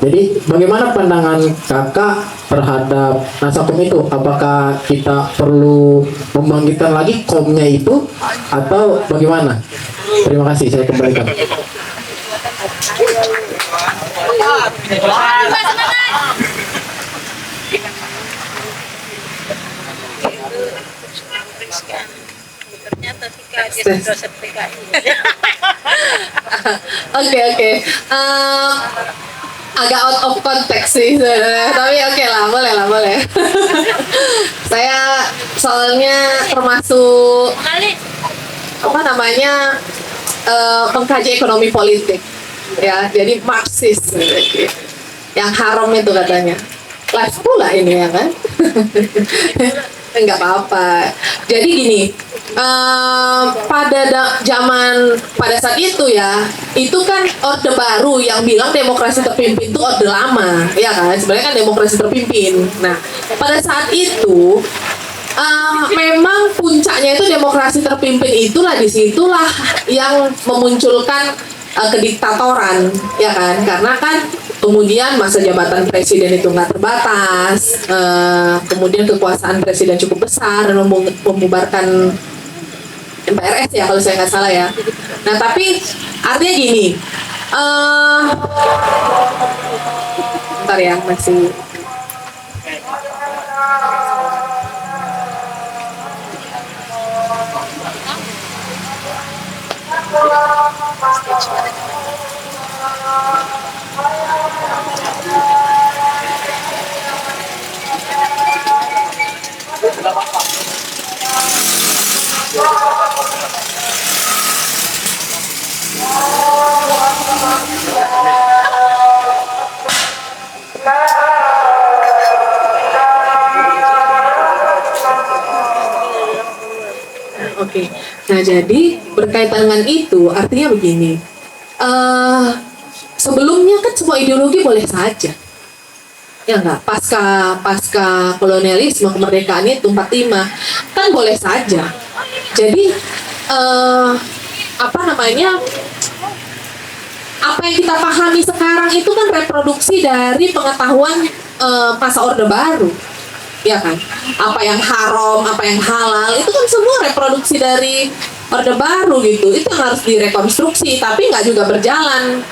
Jadi bagaimana pandangan kakak terhadap Nasakom itu? Apakah kita perlu membangkitkan lagi komnya itu atau bagaimana? Terima kasih, saya kembalikan. Oke. Agak out of context sih sebenarnya. Tapi oke lah, boleh. Saya soalnya termasuk pengkaji ekonomi politik ya, jadi Marxis gitu. Yang haram itu katanya. Live pula ini ya kan. Enggak apa-apa. Jadi gini, pada saat itu ya, itu kan Orde Baru yang bilang demokrasi terpimpin itu Orde Lama, ya kan? Sebenarnya kan demokrasi terpimpin. Nah, pada saat itu memang puncaknya itu demokrasi terpimpin, itulah disitulah yang memunculkan kediktatoran, ya kan? Karena kan kemudian masa jabatan presiden itu nggak terbatas, kemudian kekuasaan presiden cukup besar dan membubarkan MPRS ya kalau saya nggak salah ya. Nah tapi artinya gini, bentar ya masih. Oke, nah jadi berkaitan dengan itu artinya begini, sebelumnya kan semua ideologi boleh saja, ya nggak, pasca kolonialisme kemerdekaan itu 45 kan boleh saja. Jadi apa yang kita pahami sekarang itu kan reproduksi dari pengetahuan masa Orde Baru, ya kan? Apa yang haram, apa yang halal, itu kan semua reproduksi dari Orde Baru gitu. Itu yang harus direkonstruksi, tapi nggak juga berjalan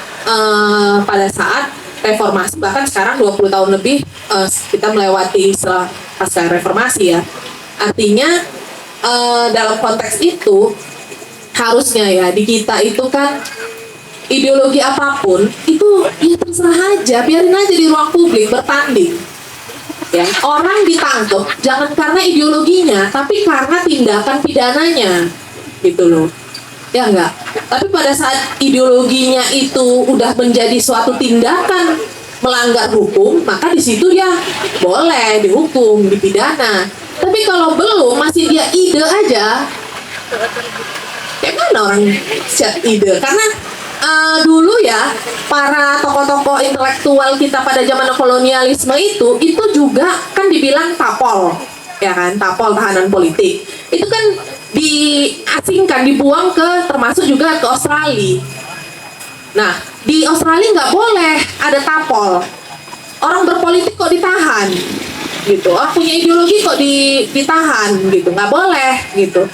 pada saat reformasi. Bahkan sekarang 20 tahun lebih kita melewati setelah pasca reformasi ya. Artinya dalam konteks itu harusnya ya di kita itu kan ideologi apapun itu ya terserah aja, biarin aja di ruang publik bertanding. Ya, orang ditangkap jangan karena ideologinya, tapi karena tindakan pidananya, gitu loh. Ya enggak. Tapi pada saat ideologinya itu udah menjadi suatu tindakan melanggar hukum, maka di situ ya boleh dihukum, dipidana. Tapi kalau belum, masih dia ide aja, kayak mana orang set ide? Karena dulu ya para tokoh-tokoh intelektual kita pada zaman kolonialisme itu juga kan dibilang tapol, ya kan, tapol tahanan politik. Itu kan diasingkan, dibuang ke termasuk juga ke Australia. Nah di Australia nggak boleh ada tapol. Orang berpolitik kok ditahan, gitu. Orang punya ideologi kok ditahan, gitu. Nggak boleh, gitu.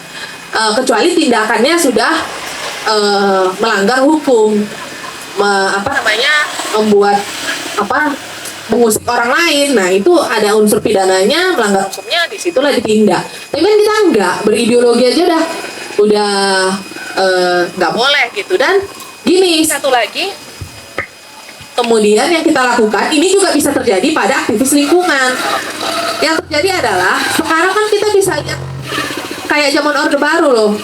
Kecuali tindakannya sudah melanggar hukum, membuat mengusik orang lain. Nah itu ada unsur pidananya, melanggar hukumnya, disitulah ditindak. Tapi kan kita enggak, berideologi aja udah nggak boleh gitu. Dan gini, satu lagi, kemudian yang kita lakukan ini juga bisa terjadi pada aktivis lingkungan. Yang terjadi adalah sekarang kan kita bisa lihat kayak zaman Orde Baru loh,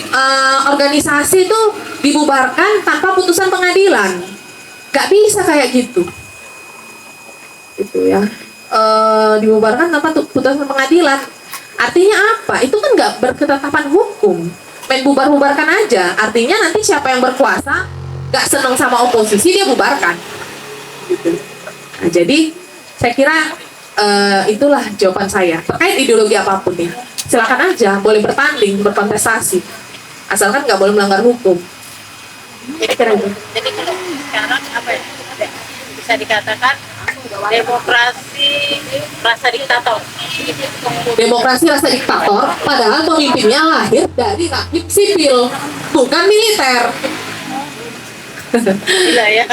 organisasi itu dibubarkan tanpa putusan pengadilan, nggak bisa kayak gitu ya, dibubarkan tanpa putusan pengadilan. Artinya apa? Itu kan nggak berketetapan hukum, main bubar-bubarkan aja. Artinya nanti siapa yang berkuasa nggak seneng sama oposisi, dia bubarkan gitu. Nah, jadi saya kira itulah jawaban saya terkait ideologi apapun ya. Silakan aja, boleh bertanding, berkontestasi, asalkan nggak boleh melanggar hukum. Jadi kalau sekarang bisa dikatakan demokrasi rasa diktator. Demokrasi rasa diktator, padahal pemimpinnya lahir dari rakyat sipil, bukan militer. Gila ya.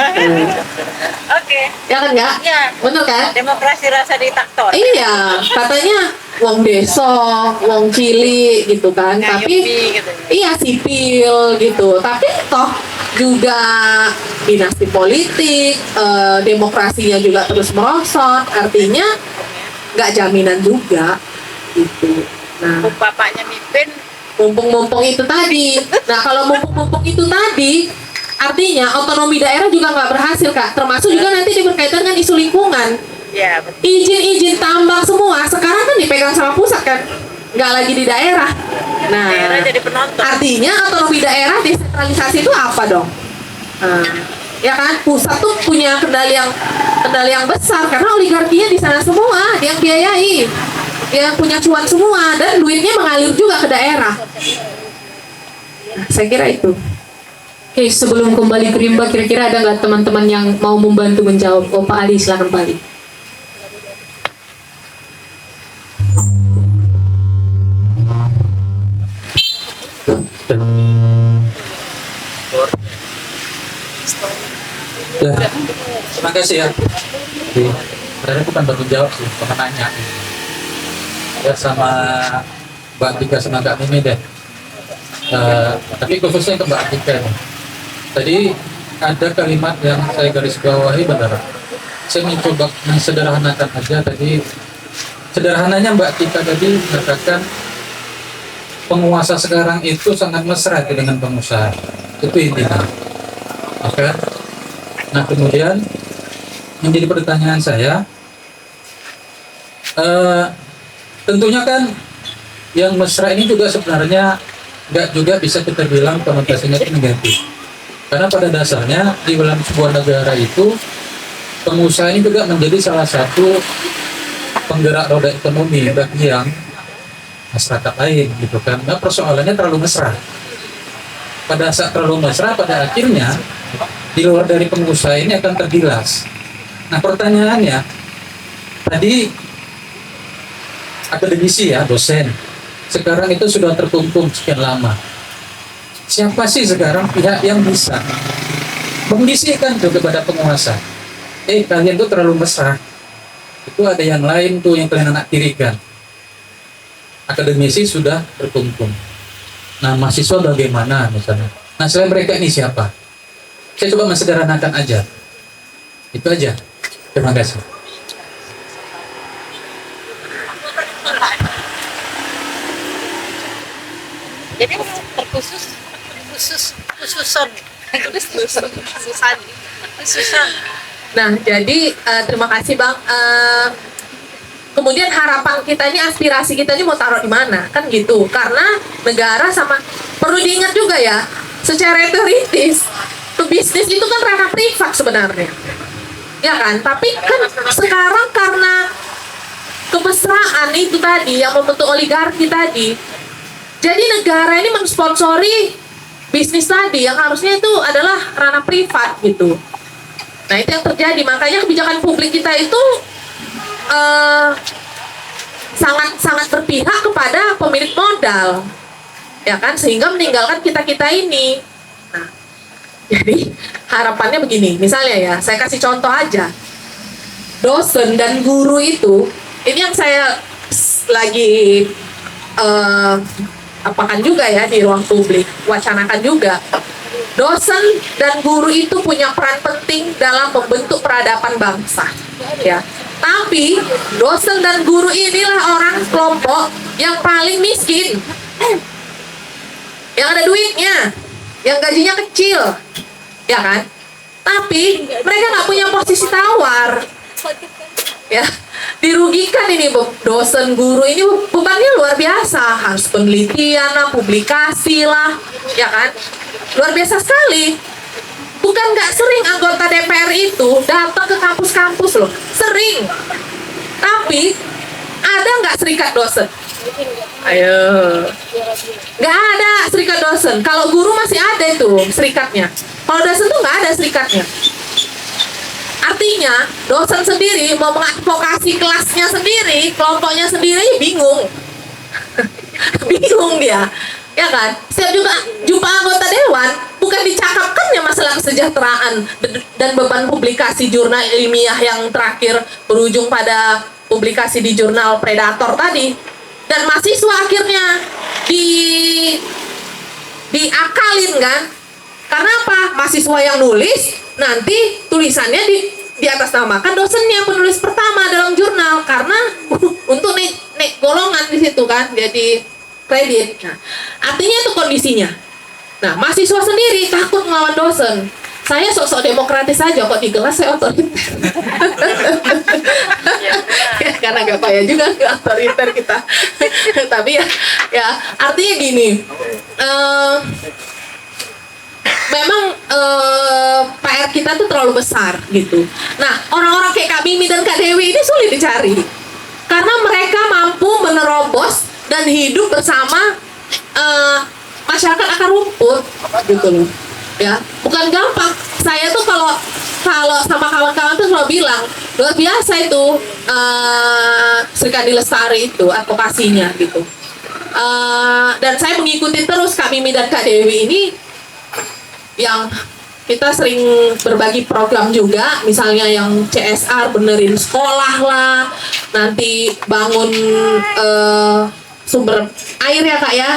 Oke. Ya kan nggak? Ya. Bener kan? Demokrasi rasa diktator. Iya, katanya wong deso, wong cili gitu kan. Tapi gitu. iya sipil gitu. Tapi toh juga dinasti politik, demokrasinya juga terus merosot. Artinya nggak jaminan juga gitu. Nah, Bapaknya mimpin. mumpung-mumpung itu tadi. Nah, kalau mumpung-mumpung itu tadi, artinya otonomi daerah juga nggak berhasil, Kak. Termasuk juga nanti berkaitan dengan isu lingkungan. Ya, betul. Izin-izin tambang semua sekarang kan dipegang sama pusat kan, nggak lagi di daerah. Nah, Daerah jadi penonton. artinya otonomi daerah desentralisasi itu apa dong? Ya kan, pusat tuh punya kendali yang besar karena oligarkinya di sana semua, dia yang biayai. yang punya cuan semua dan duitnya mengalir juga ke daerah. Nah, saya kira itu. Oke, sebelum kembali ke Rimba, kira-kira ada nggak teman-teman yang mau membantu menjawab? Oh, Pak Ali, silakan Pak Ali. Ya, terima kasih ya. Sebenarnya bukan bantu jawab sih, cuma nanya. Ya sama Mbak Tika sama Kak Mimi deh. Tapi khususnya ke Mbak Tika nih. Tadi ada kalimat yang saya garis bawahi benar. Saya mencoba mensederhanakan aja tadi. Sederhananya Mbak Tika tadi mengatakan penguasa sekarang itu sangat mesra dengan pengusaha. Itu intinya. Oke. Nah kemudian menjadi pertanyaan saya, tentunya kan yang mesra ini juga sebenarnya nggak juga bisa kita bilang konotasinya itu negatif. Karena pada dasarnya di dalam sebuah negara itu pengusaha ini juga menjadi salah satu penggerak roda ekonomi bagi yang masyarakat lain gitu kan. Nah persoalannya terlalu mesra. Pada saat terlalu mesra pada akhirnya di luar dari pengusaha ini akan tergilas. Nah pertanyaannya, tadi akademisi ya, dosen, sekarang itu sudah terkungkung sekian lama. Siapa sih sekarang pihak yang bisa membisikkan tuh kepada penguasa? Kalian tuh terlalu mesra. Itu ada yang lain tuh yang kalian anak tirikan. Akademisi sudah terkungkung. Nah mahasiswa bagaimana misalnya? Nah selain mereka ini siapa? Saya coba mensederhanakan aja. Itu aja. Terima kasih. Jadi khususan. Nah, jadi terima kasih Bang. Kemudian harapan kita ini, aspirasi kita ini mau taruh di mana, kan gitu? Karena negara sama perlu diingat juga ya, secara teoritis, bisnis itu kan ranah privat sebenarnya, ya kan? Tapi kan sekarang karena kemesraan itu tadi yang membentuk oligarki tadi, jadi negara ini mensponsori bisnis tadi yang harusnya itu adalah ranah privat gitu. Nah itu yang terjadi, makanya kebijakan publik kita itu sangat berpihak kepada pemilik modal, ya kan, sehingga meninggalkan kita ini. Nah, jadi harapannya begini, misalnya ya, saya kasih contoh aja, dosen dan guru itu, ini yang saya lagi apakan juga ya di ruang publik, wacanakan juga. Dosen dan guru itu punya peran penting dalam membentuk peradaban bangsa, ya. Tapi dosen dan guru inilah orang kelompok yang paling miskin, yang ada duitnya, yang gajinya kecil, ya kan? Tapi mereka nggak punya posisi tawar, ya. Dirugikan ini dosen guru ini, bebannya luar biasa, harus penelitian lah, publikasi lah, ya kan? Luar biasa sekali. Bukan nggak sering anggota DPR itu datang ke kampus-kampus loh, sering. Tapi ada nggak serikat dosen? Ayo, nggak ada serikat dosen. Kalau guru masih ada itu serikatnya. Kalau dosen tuh nggak ada serikatnya. Artinya dosen sendiri mau mengadvokasi kelasnya sendiri, kelompoknya sendiri, bingung. Bingung dia, ya kan? Setiap juga jumpa anggota dewan, bukan dicakapkan ya masalah kesejahteraan dan beban publikasi jurnal ilmiah yang terakhir berujung pada publikasi di jurnal Predator tadi. Dan mahasiswa akhirnya diakalin kan? Karena apa? Mahasiswa yang nulis nanti tulisannya di atas namakan dosennya, penulis pertama dalam jurnal, karena untuk naik golongan di situ kan, jadi kredit. Nah, artinya itu kondisinya. Nah, mahasiswa sendiri takut melawan dosen. Saya sok-sok demokratis aja kok, di kelas saya otoriter. Ya, karena gak payah juga nggak otoriter kita. Tapi ya artinya gini. Memang PR kita tuh terlalu besar gitu. Nah, orang-orang kayak Kak Mimi dan Kak Dewi ini sulit dicari. karena mereka mampu menerobos dan hidup bersama masyarakat akar rumput gitu loh ya. Bukan gampang. Saya tuh kalau sama kawan-kawan tuh selalu bilang luar biasa itu Sri Kandi Lestari itu advokasinya gitu. Dan saya mengikuti terus Kak Mimi dan Kak Dewi ini yang kita sering berbagi program juga, misalnya yang CSR benerin sekolah lah, nanti bangun sumber air ya Kak ya,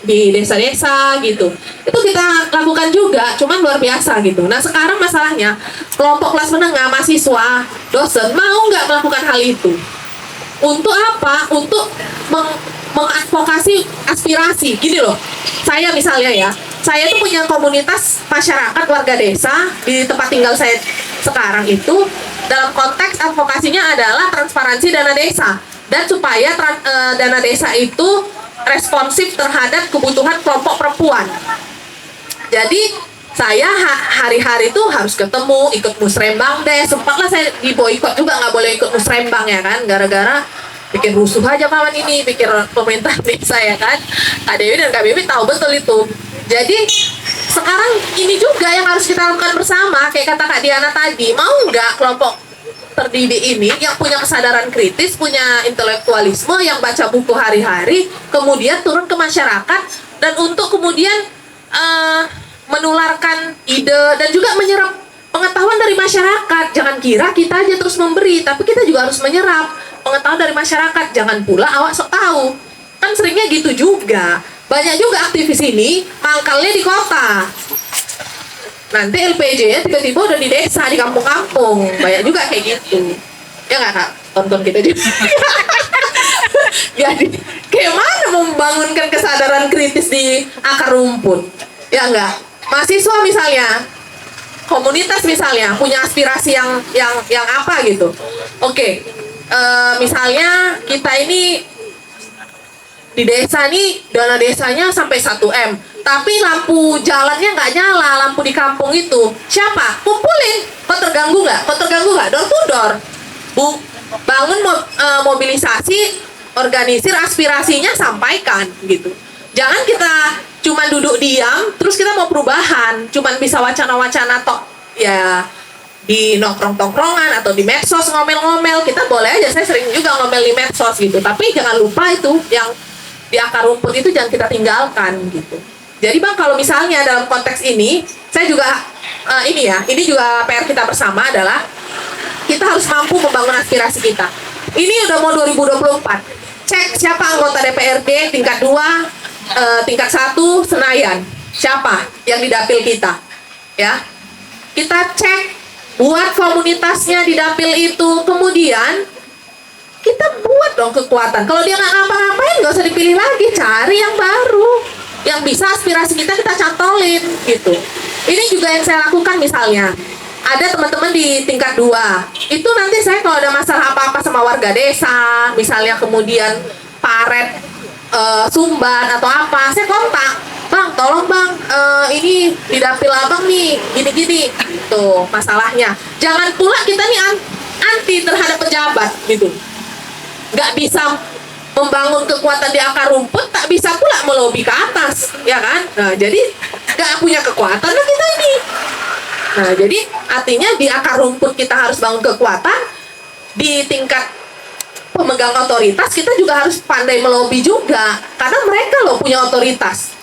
di desa-desa gitu. Itu kita lakukan juga, cuman luar biasa gitu. Nah sekarang masalahnya kelompok kelas menengah, mahasiswa, dosen mau nggak melakukan hal itu? Untuk apa? Untuk mengadvokasi aspirasi gini loh. Saya misalnya ya, saya tuh punya komunitas masyarakat warga desa di tempat tinggal saya sekarang itu, dalam konteks advokasinya adalah transparansi dana desa dan supaya dana desa itu responsif terhadap kebutuhan kelompok perempuan. Jadi saya hari-hari tuh harus ketemu, ikut musrembang deh. Sempatlah saya diboikot juga, nggak boleh ikut musrembang ya kan, gara-gara bikin rusuh aja kawan ini, pikir pemerintah desa ya kan. Kak Dewi dan Kak Bibi tahu betul itu. Jadi sekarang ini juga yang harus kita lakukan bersama, kayak kata Kak Diana tadi, mau nggak kelompok terdidik ini yang punya kesadaran kritis, punya intelektualisme, yang baca buku hari-hari, kemudian turun ke masyarakat dan untuk kemudian menularkan ide dan juga menyerap pengetahuan dari masyarakat. Jangan kira kita aja terus memberi, tapi kita juga harus menyerap pengetahuan dari masyarakat. Jangan pula awak sok tahu. Kan seringnya gitu juga. Banyak juga aktivis ini mangkalnya di kota. Nanti LPJ-nya tiba-tiba udah di desa, di kampung-kampung. Banyak juga kayak gitu. Ya nggak Kak? Tonton kita juga. Jadi kayak mana membangunkan kesadaran kritis di akar rumput? Ya enggak? Mahasiswa misalnya, komunitas misalnya punya aspirasi yang apa gitu. Oke. Misalnya kita ini di desa nih dana desanya sampai 1 M, tapi lampu jalannya nggak nyala, lampu di kampung itu siapa? Kumpulin. Kok terganggu nggak? Door to door. Bangun mobilisasi, organisir aspirasinya, sampaikan gitu. Jangan kita cuman duduk diam terus kita mau perubahan, cuman bisa wacana-wacana tok ya di nongkrong-tongkrongan atau di medsos ngomel-ngomel. Kita boleh aja, saya sering juga ngomel di medsos gitu, tapi jangan lupa itu yang di akar rumput itu jangan kita tinggalkan gitu. Jadi Bang, kalau misalnya dalam konteks ini, saya juga ini juga PR kita bersama adalah kita harus mampu membangun aspirasi kita. Ini udah mau 2024. Cek siapa anggota DPRD tingkat 2, tingkat 1 Senayan. Siapa yang di dapil kita? Ya. Kita cek, buat komunitasnya di dapil itu, kemudian kita buat dong kekuatan. Kalau dia nggak ngapa-ngapain, nggak usah dipilih lagi, cari yang baru, yang bisa aspirasi kita cantolin gitu. Ini juga yang saya lakukan misalnya. Ada teman-teman di tingkat 2, itu nanti saya kalau ada masalah apa-apa sama warga desa, misalnya kemudian paret, sumban atau apa, saya kontak, Bang, tolong Bang, ini di dapil abang nih, gini-gini, tuh masalahnya. Jangan pula kita nih anti terhadap pejabat gitu. Nggak bisa membangun kekuatan di akar rumput, tak bisa pula melobi ke atas, ya kan? Nah, jadi nggak punya kekuatan lah kita ini. Nah, jadi artinya di akar rumput kita harus bangun kekuatan, di tingkat pemegang otoritas kita juga harus pandai melobi juga, karena mereka loh punya otoritas.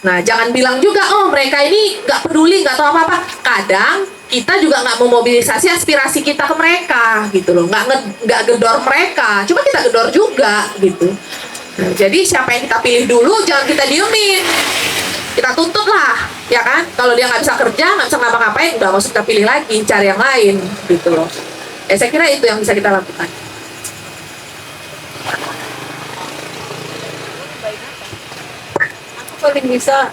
Nah, jangan bilang juga, oh mereka ini nggak peduli, nggak tahu apa-apa. Kadang kita juga nggak memobilisasi aspirasi kita ke mereka gitu loh, nggak gedor mereka, cuma kita gedor juga gitu. Nah, jadi siapa yang kita pilih dulu, jangan kita diemin, kita tuntut lah, ya kan? Kalau dia nggak bisa kerja, nggak bisa ngapa-ngapain, udah nggak usah kita pilih lagi, cari yang lain gitu loh. Saya kira itu yang bisa kita lakukan. Aku paling bisa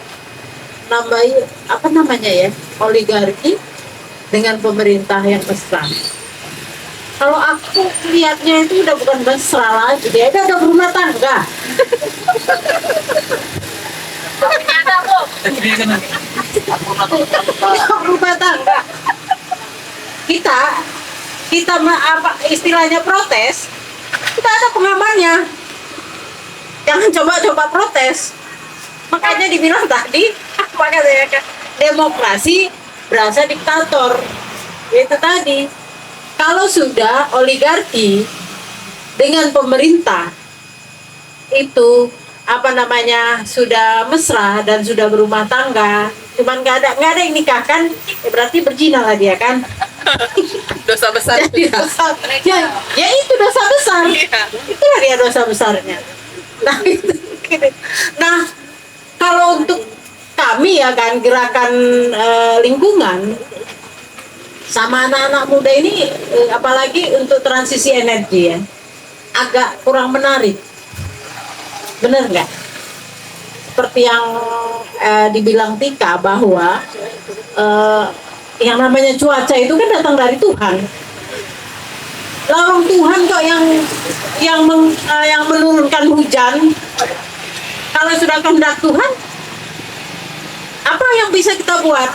nambahin apa namanya ya, oligarki dengan pemerintah yang mesra. Kalau aku lihatnya itu udah bukan mesra lagi, dia udah berumah tangga. Rumah tangga. Kita apa istilahnya protes, Tidak ada pengamannya. Jangan coba-coba protes. Makanya dibilang tadi, apa katanya kan, demokrasi berasa diktator. Itu tadi. Kalau sudah oligarki dengan pemerintah itu apa namanya sudah mesra dan sudah berumah tangga, cuman nggak ada yang nikahkan, ya berarti berzina lah dia kan. Dosa besar Jadi itu ya. dosa, ya itu dosa besar. Itulah dia dosa besarnya. Nah, nah kalau untuk kami ya kan gerakan lingkungan sama anak-anak muda ini apalagi untuk transisi energi ya agak kurang menarik, bener nggak? Seperti yang dibilang Tika bahwa yang namanya cuaca itu kan datang dari Tuhan. Lalu Tuhan kok yang menurunkan hujan. Kalau sudah kehendak Tuhan, apa yang bisa kita buat?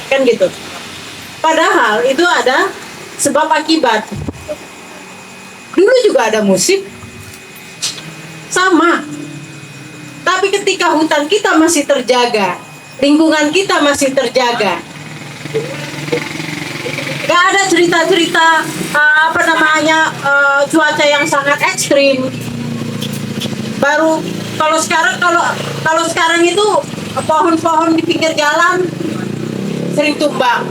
Kan gitu. Padahal itu ada sebab akibat. Dulu juga ada musim. Sama. Tapi ketika hutan kita masih terjaga, lingkungan kita masih terjaga, gak ada cerita-cerita cuaca yang sangat ekstrim. Baru kalau sekarang itu pohon-pohon di pinggir jalan sering tumbang.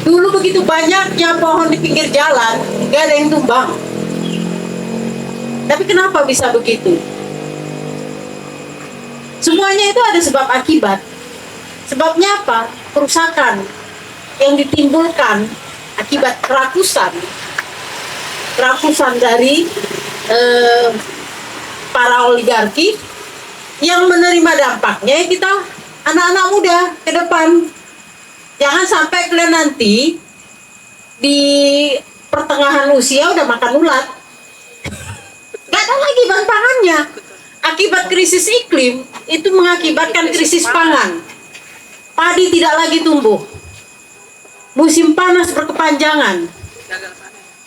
Dulu begitu banyaknya pohon di pinggir jalan, gak ada yang tumbang. Tapi kenapa bisa begitu? Semuanya itu ada sebab akibat. Sebabnya apa? Kerusakan yang ditimbulkan akibat kerakusan dari para oligarki yang menerima dampaknya ya kita anak-anak muda ke depan. Jangan sampai kalian nanti di pertengahan usia udah makan ulat. Gak ada lagi bahan pangannya. Akibat krisis iklim itu mengakibatkan krisis pangan. Padi tidak lagi tumbuh. Musim panas berkepanjangan.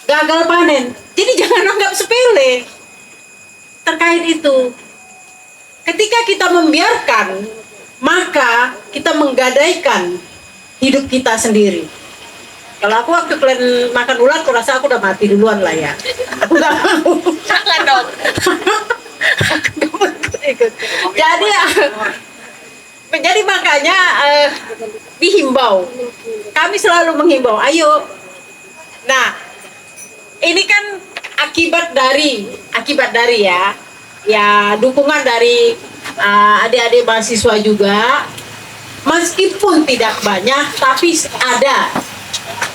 Gagal panen. Jadi jangan anggap sepele terkait itu. Ketika kita membiarkan, maka kita menggadaikan hidup kita sendiri. Kalau aku waktu kalian makan ulat, aku rasa aku udah mati duluan lah ya. Aku gak mau. Jangan dong. Jadi makanya dihimbau. Kami selalu menghimbau, ayo. Nah, ini kan akibat dari ya dukungan dari adik-adik mahasiswa juga. Meskipun tidak banyak, tapi ada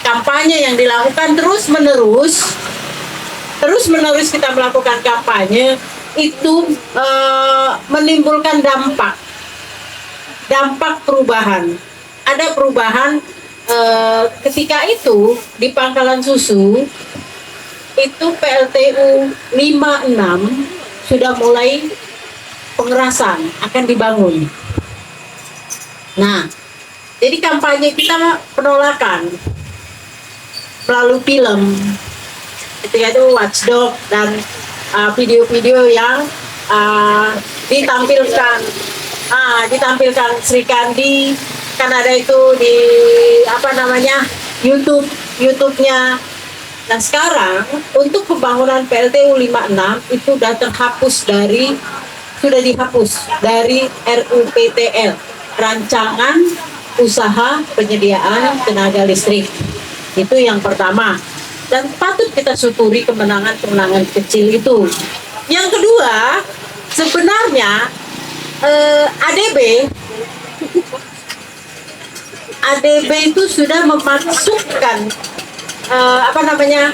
kampanye yang dilakukan terus menerus kita melakukan kampanye itu menimbulkan dampak perubahan. Ada perubahan ketika itu di Pangkalan Susu itu PLTU 56 sudah mulai pengerasan akan dibangun. Nah, jadi kampanye kita penolakan melalui film. Ketika itu Watchdog dan video-video yang ditampilkan Sri Kandi kan ada itu di YouTube-nya. Nah sekarang untuk pembangunan PLTU 56 itu sudah dihapus dari RUPTL, Rancangan Usaha Penyediaan Tenaga Listrik. Itu yang pertama. Dan patut kita syukuri kemenangan kecil itu. Yang kedua, sebenarnya ADB itu sudah memasukkan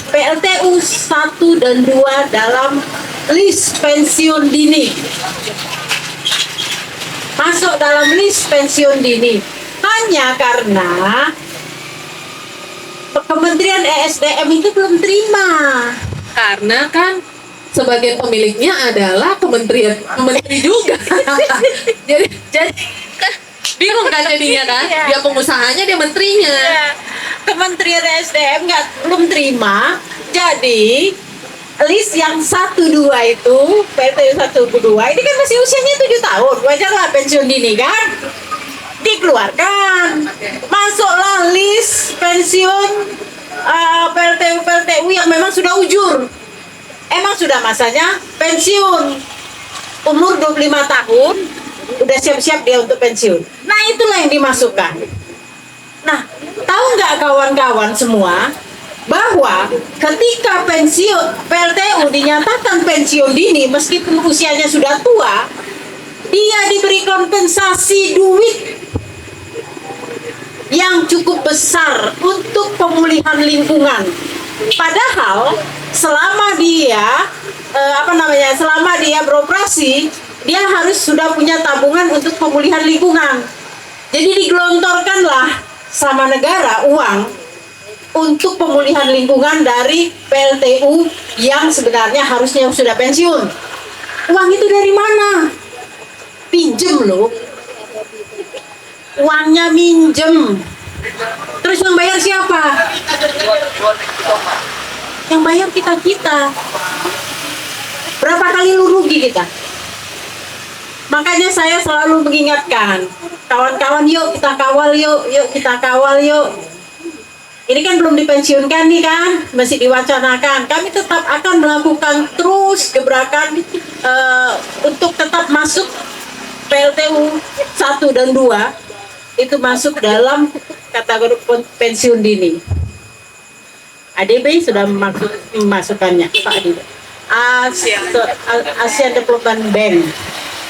PLTU 1 dan 2 dalam list pensiun dini. Masuk dalam list pensiun dini. Hanya karena Kementerian ESDM itu belum terima. Karena kan sebagai pemiliknya adalah menteri juga. jadi bingung kan jadinya kan? Iya. Dia pengusahanya, dia menterinya. Ya, Kementerian ESDM belum terima. Jadi list yang 1-2 itu, PLTU 1-2, ini kan masih usianya 7 tahun, wajarlah pensiun dini kan? Dikeluarkan, masuklah list pensiun PLTU yang memang sudah ujur, emang sudah masanya pensiun, umur 25 tahun, udah siap-siap dia untuk pensiun. Nah itulah yang dimasukkan. Nah, tahu nggak kawan-kawan semua, bahwa ketika pensiun PLTU dinyatakan pensiun dini meskipun usianya sudah tua, dia diberi kompensasi duit yang cukup besar untuk pemulihan lingkungan. Padahal selama dia selama dia beroperasi, dia harus sudah punya tabungan untuk pemulihan lingkungan. Jadi digelontorkanlah sama negara uang untuk pemulihan lingkungan dari PLTU yang sebenarnya harusnya sudah pensiun. Uang itu dari mana? Pinjem loh. Uangnya minjem. Terus yang bayar siapa? Yang bayar kita-kita. Berapa kali lu rugi kita? Makanya saya selalu mengingatkan, kawan-kawan yuk kita kawal yuk kita kawal yuk. Ini kan belum dipensiunkan nih kan, masih diwacanakan. Kami tetap akan melakukan terus gebrakan untuk tetap masuk PLTU 1 dan 2 itu masuk dalam kategori pensiun dini. ADB sudah memasukkannya, Pak ADB. ASEAN Development Bank.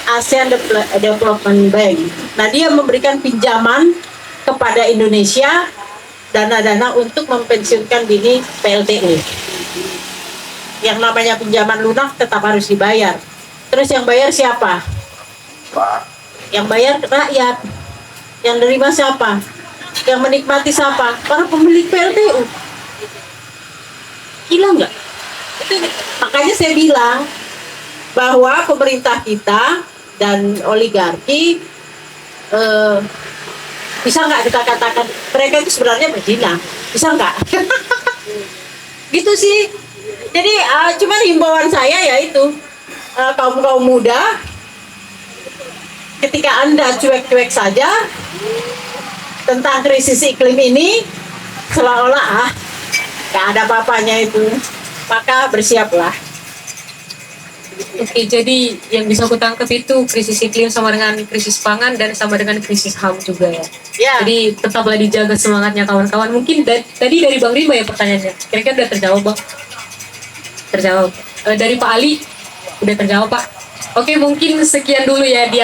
ASEAN Development Bank. Nah, dia memberikan pinjaman kepada Indonesia dana-dana untuk mempensiunkan dini PLTU. Yang namanya pinjaman lunak tetap harus dibayar. Terus yang bayar siapa? Yang bayar rakyat. Yang nerima siapa? Yang menikmati siapa? Para pemilik PLTU. Gila nggak? Makanya saya bilang bahwa pemerintah kita dan oligarki bisa nggak kita katakan mereka itu sebenarnya berzina? Bisa nggak? Gitu sih. Jadi cuman himbauan saya yaitu kaum muda, ketika Anda cuek-cuek saja tentang krisis iklim ini, seolah-olah nggak ada apa-apanya itu, maka bersiaplah. Oke, jadi yang bisa aku tangkap itu krisis iklim sama dengan krisis pangan dan sama dengan krisis HAM juga ya. Ya. Jadi tetaplah dijaga semangatnya kawan-kawan. Mungkin tadi dari Bang Rima ya pertanyaannya. Kira-kira udah terjawab Bang? Terjawab. Dari Pak Ali udah terjawab Pak. Oke, mungkin sekian dulu ya dia.